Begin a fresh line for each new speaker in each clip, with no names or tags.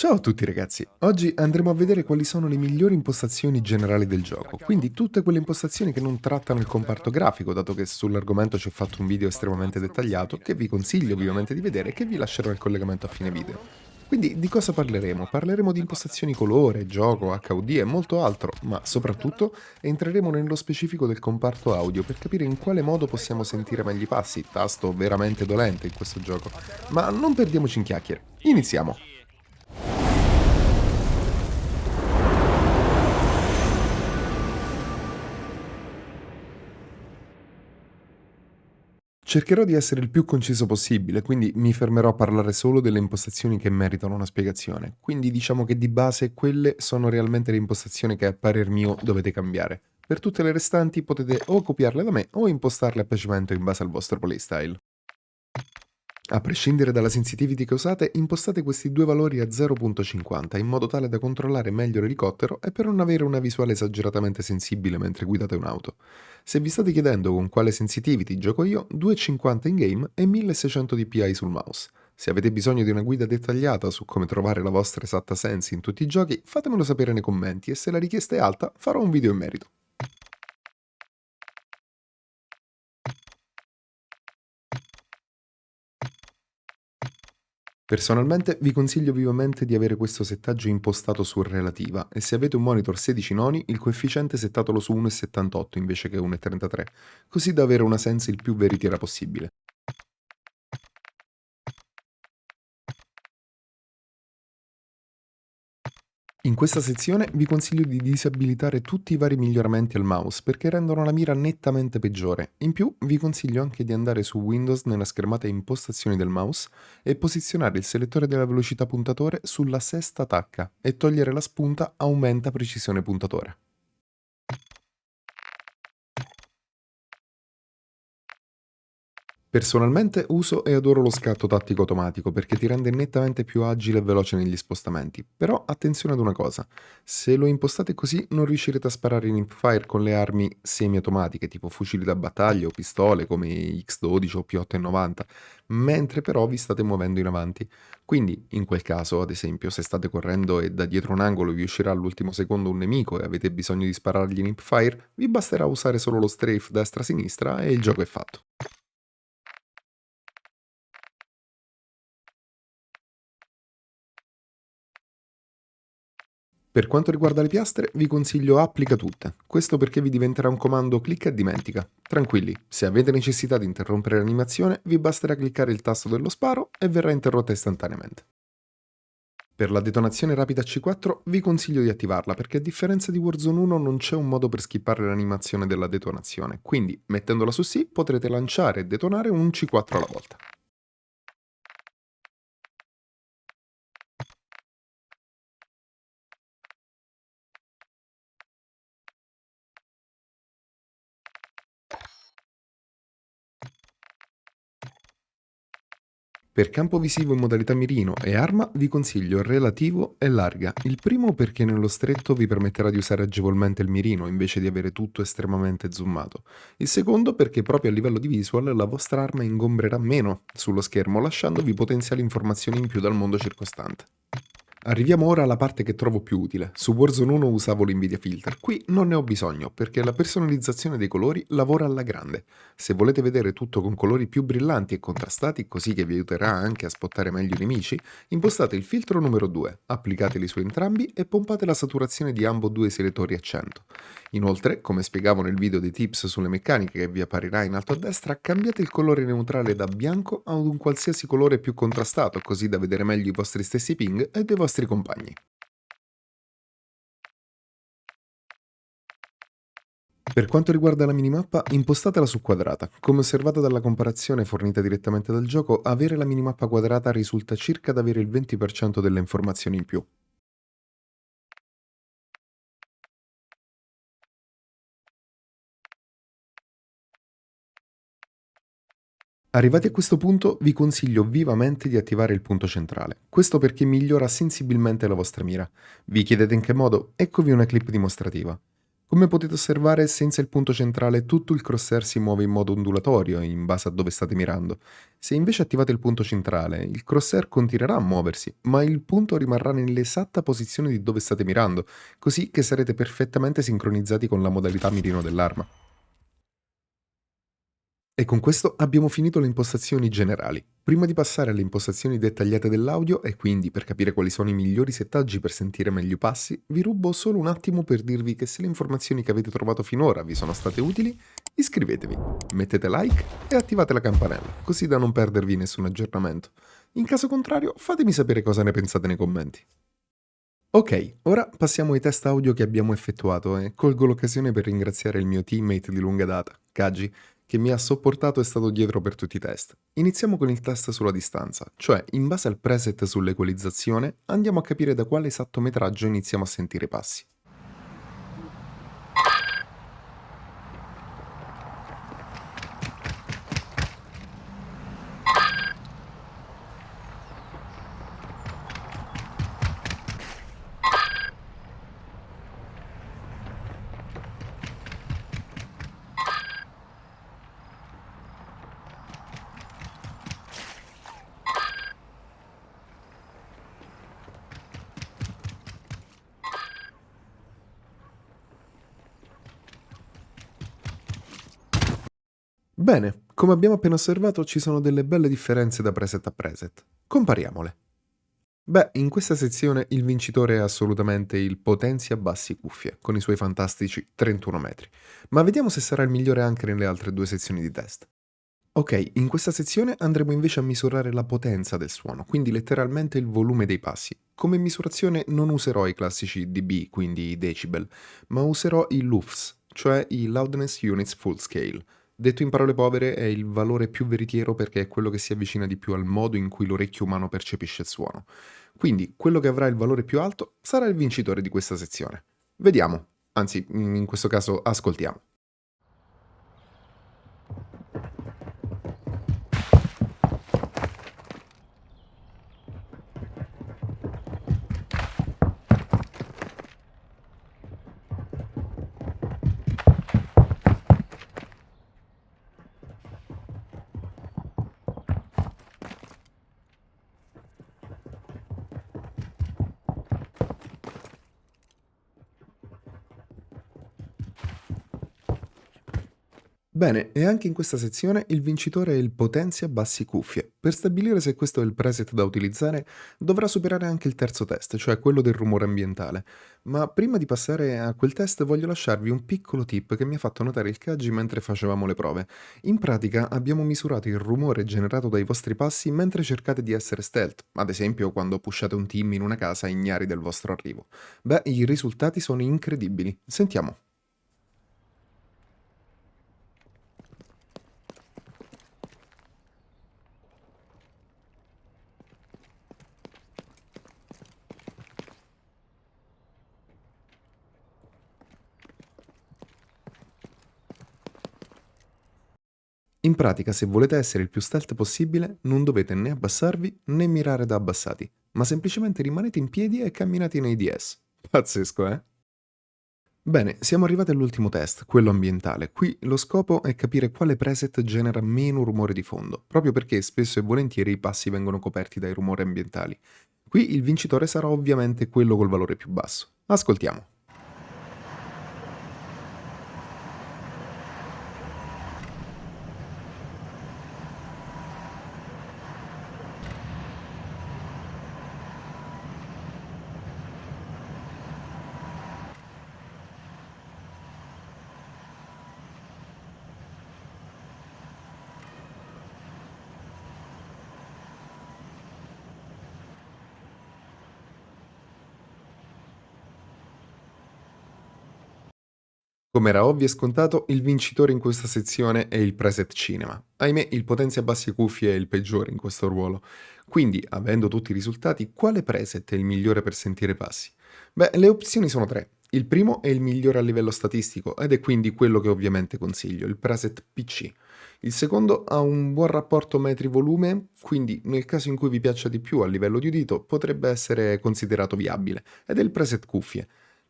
Ciao a tutti ragazzi, oggi andremo a vedere quali sono le migliori impostazioni generali del gioco, quindi tutte quelle impostazioni che non trattano il comparto grafico, dato che sull'argomento ci ho fatto un video estremamente dettagliato che vi consiglio vivamente di vedere e che vi lascerò il collegamento a fine video. Quindi di cosa parleremo? Parleremo di impostazioni colore, gioco, HUD e molto altro, ma soprattutto entreremo nello specifico del comparto audio per capire in quale modo possiamo sentire meglio i passi, tasto veramente dolente in questo gioco. Ma non perdiamoci in chiacchiere, iniziamo! Cercherò di essere il più conciso possibile, quindi mi fermerò a parlare solo delle impostazioni che meritano una spiegazione. Quindi diciamo che di base quelle sono realmente le impostazioni che a parer mio dovete cambiare. Per tutte le restanti potete o copiarle da me o impostarle a piacimento in base al vostro playstyle. A prescindere dalla sensitivity che usate, impostate questi due valori a 0.50 in modo tale da controllare meglio l'elicottero e per non avere una visuale esageratamente sensibile mentre guidate un'auto. Se vi state chiedendo con quale sensitivity gioco io, 2.50 in game e 1600 dpi sul mouse. Se avete bisogno di una guida dettagliata su come trovare la vostra esatta sensi in tutti i giochi, fatemelo sapere nei commenti e se la richiesta è alta farò un video in merito. Personalmente vi consiglio vivamente di avere questo settaggio impostato su relativa e se avete un monitor 16 noni il coefficiente settatelo su 1,78 invece che 1,33, così da avere una sense il più veritiera possibile. In questa sezione vi consiglio di disabilitare tutti i vari miglioramenti al mouse perché rendono la mira nettamente peggiore. In più vi consiglio anche di andare su Windows nella schermata impostazioni del mouse e posizionare il selettore della velocità puntatore sulla sesta tacca e togliere la spunta aumenta precisione puntatore. Personalmente uso e adoro lo scatto tattico automatico perché ti rende nettamente più agile e veloce negli spostamenti. Però attenzione ad una cosa, se lo impostate così non riuscirete a sparare in hipfire con le armi semi-automatiche tipo fucili da battaglia o pistole come X12 o P890, mentre però vi state muovendo in avanti. Quindi in quel caso, ad esempio, se state correndo e da dietro un angolo vi uscirà all'ultimo secondo un nemico e avete bisogno di sparargli in hipfire, vi basterà usare solo lo strafe destra-sinistra e il gioco è fatto. Per quanto riguarda le piastre, vi consiglio applica tutte. Questo perché vi diventerà un comando clicca e dimentica. Tranquilli, se avete necessità di interrompere l'animazione, vi basterà cliccare il tasto dello sparo e verrà interrotta istantaneamente. Per la detonazione rapida C4 vi consiglio di attivarla perché a differenza di Warzone 1 non c'è un modo per skippare l'animazione della detonazione, quindi mettendola su sì potrete lanciare e detonare un C4 alla volta. Per campo visivo in modalità mirino e arma vi consiglio relativo e larga. Il primo perché nello stretto vi permetterà di usare agevolmente il mirino invece di avere tutto estremamente zoomato. Il secondo perché proprio a livello di visual la vostra arma ingombrerà meno sullo schermo lasciandovi potenziali informazioni in più dal mondo circostante. Arriviamo ora alla parte che trovo più utile. Su Warzone 1 usavo l'Nvidia Filter, qui non ne ho bisogno perché la personalizzazione dei colori lavora alla grande. Se volete vedere tutto con colori più brillanti e contrastati, così che vi aiuterà anche a spottare meglio i nemici, impostate il filtro numero 2, applicateli su entrambi e pompate la saturazione di ambo due selettori a 100. Inoltre, come spiegavo nel video dei tips sulle meccaniche che vi apparirà in alto a destra, cambiate il colore neutrale da bianco ad un qualsiasi colore più contrastato, così da vedere meglio i vostri stessi ping e dei vostri compagni. Per quanto riguarda la minimappa, impostatela su quadrata. Come osservato dalla comparazione fornita direttamente dal gioco, avere la minimappa quadrata risulta circa ad avere il 20% delle informazioni in più. Arrivati a questo punto vi consiglio vivamente di attivare il punto centrale. Questo perché migliora sensibilmente la vostra mira. Vi chiedete in che modo? Eccovi una clip dimostrativa. Come potete osservare, senza il punto centrale tutto il crosshair si muove in modo ondulatorio in base a dove state mirando. Se invece attivate il punto centrale, il crosshair continuerà a muoversi, ma il punto rimarrà nell'esatta posizione di dove state mirando, così che sarete perfettamente sincronizzati con la modalità mirino dell'arma. E con questo abbiamo finito le impostazioni generali. Prima di passare alle impostazioni dettagliate dell'audio e quindi per capire quali sono i migliori settaggi per sentire meglio i passi, vi rubo solo un attimo per dirvi che se le informazioni che avete trovato finora vi sono state utili, iscrivetevi, mettete like e attivate la campanella, così da non perdervi nessun aggiornamento. In caso contrario, fatemi sapere cosa ne pensate nei commenti. Ok, ora passiamo ai test audio che abbiamo effettuato e colgo l'occasione per ringraziare il mio teammate di lunga data, Kaji, che mi ha sopportato e è stato dietro per tutti i test. Iniziamo con il test sulla distanza, cioè in base al preset sull'equalizzazione andiamo a capire da quale esatto metraggio iniziamo a sentire i passi. Bene, come abbiamo appena osservato ci sono delle belle differenze da preset a preset. Compariamole. Beh, in questa sezione il vincitore è assolutamente il Potenzia Bassi Cuffie, con i suoi fantastici 31 metri. Ma vediamo se sarà il migliore anche nelle altre due sezioni di test. Ok, in questa sezione andremo invece a misurare la potenza del suono, quindi letteralmente il volume dei passi. Come misurazione non userò i classici dB, quindi i decibel, ma userò i LUFS, cioè i Loudness Units Full Scale. Detto in parole povere è il valore più veritiero perché è quello che si avvicina di più al modo in cui l'orecchio umano percepisce il suono. Quindi quello che avrà il valore più alto sarà il vincitore di questa sezione. Vediamo, anzi in questo caso ascoltiamo. Bene, e anche in questa sezione il vincitore è il Potenzia Bassi Cuffie. Per stabilire se questo è il preset da utilizzare, dovrà superare anche il terzo test, cioè quello del rumore ambientale. Ma prima di passare a quel test voglio lasciarvi un piccolo tip che mi ha fatto notare il Kagi mentre facevamo le prove. In pratica abbiamo misurato il rumore generato dai vostri passi mentre cercate di essere stealth, ad esempio quando pushate un team in una casa ignari del vostro arrivo. Beh, i risultati sono incredibili. Sentiamo. In pratica, se volete essere il più stealth possibile, non dovete né abbassarvi né mirare da abbassati, ma semplicemente rimanete in piedi e camminate nei DS. Pazzesco, eh? Bene, siamo arrivati all'ultimo test, quello ambientale. Qui lo scopo è capire quale preset genera meno rumore di fondo, proprio perché spesso e volentieri i passi vengono coperti dai rumori ambientali. Qui il vincitore sarà ovviamente quello col valore più basso. Ascoltiamo. Come era ovvio e scontato, il vincitore in questa sezione è il preset cinema. Ahimè, il Potenzia Bassi Cuffie è il peggiore in questo ruolo. Quindi, avendo tutti i risultati, quale preset è il migliore per sentire passi? Beh, le opzioni sono tre. Il primo è il migliore a livello statistico ed è quindi quello che ovviamente consiglio, il preset PC. Il secondo ha un buon rapporto metri-volume, quindi nel caso in cui vi piaccia di più a livello di udito potrebbe essere considerato viabile, ed è il preset cuffie.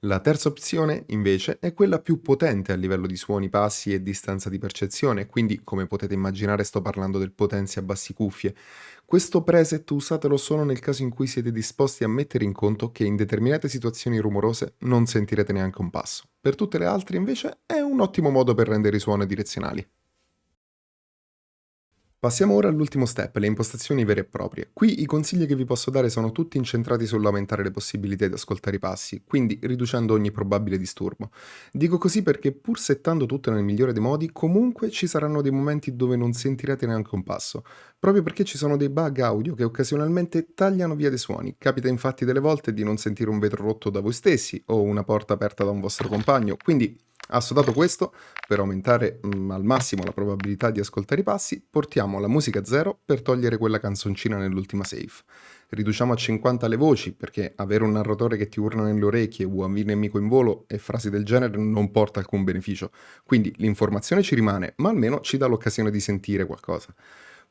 La terza opzione, invece, è quella più potente a livello di suoni, passi e distanza di percezione, quindi come potete immaginare sto parlando del potenzia bassi cuffie. Questo preset usatelo solo nel caso in cui siete disposti a mettere in conto che in determinate situazioni rumorose non sentirete neanche un passo. Per tutte le altre, invece, è un ottimo modo per rendere i suoni direzionali. Passiamo ora all'ultimo step, le impostazioni vere e proprie. Qui i consigli che vi posso dare sono tutti incentrati sull'aumentare le possibilità di ascoltare i passi, quindi riducendo ogni probabile disturbo. Dico così perché pur settando tutto nel migliore dei modi, comunque ci saranno dei momenti dove non sentirete neanche un passo, proprio perché ci sono dei bug audio che occasionalmente tagliano via dei suoni. Capita infatti delle volte di non sentire un vetro rotto da voi stessi o una porta aperta da un vostro compagno, quindi assodato questo, per aumentare al massimo la probabilità di ascoltare i passi, portiamo la musica a zero per togliere quella canzoncina nell'ultima save. Riduciamo a 50 le voci perché avere un narratore che ti urla nelle orecchie, UAV nemico in volo e frasi del genere non porta alcun beneficio. Quindi l'informazione ci rimane, ma almeno ci dà l'occasione di sentire qualcosa.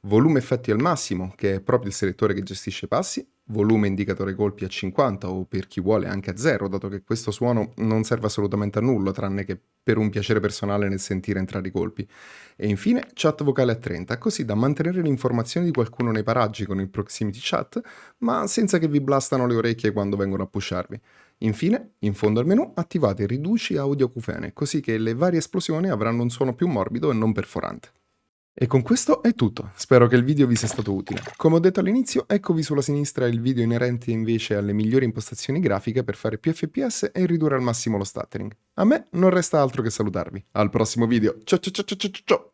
Volume effetti al massimo, che è proprio il selettore che gestisce i passi, volume indicatore colpi a 50 o per chi vuole anche a 0, dato che questo suono non serve assolutamente a nulla, tranne che per un piacere personale nel sentire entrare i colpi. E infine chat vocale a 30, così da mantenere l'informazione di qualcuno nei paraggi con il proximity chat, ma senza che vi blastano le orecchie quando vengono a pusharvi. Infine, in fondo al menu, attivate riduci audio acufene, così che le varie esplosioni avranno un suono più morbido e non perforante. E con questo è tutto, spero che il video vi sia stato utile. Come ho detto all'inizio, eccovi sulla sinistra il video inerente invece alle migliori impostazioni grafiche per fare più FPS e ridurre al massimo lo stuttering. A me non resta altro che salutarvi. Al prossimo video, ciao ciao ciao ciao ciao ciao!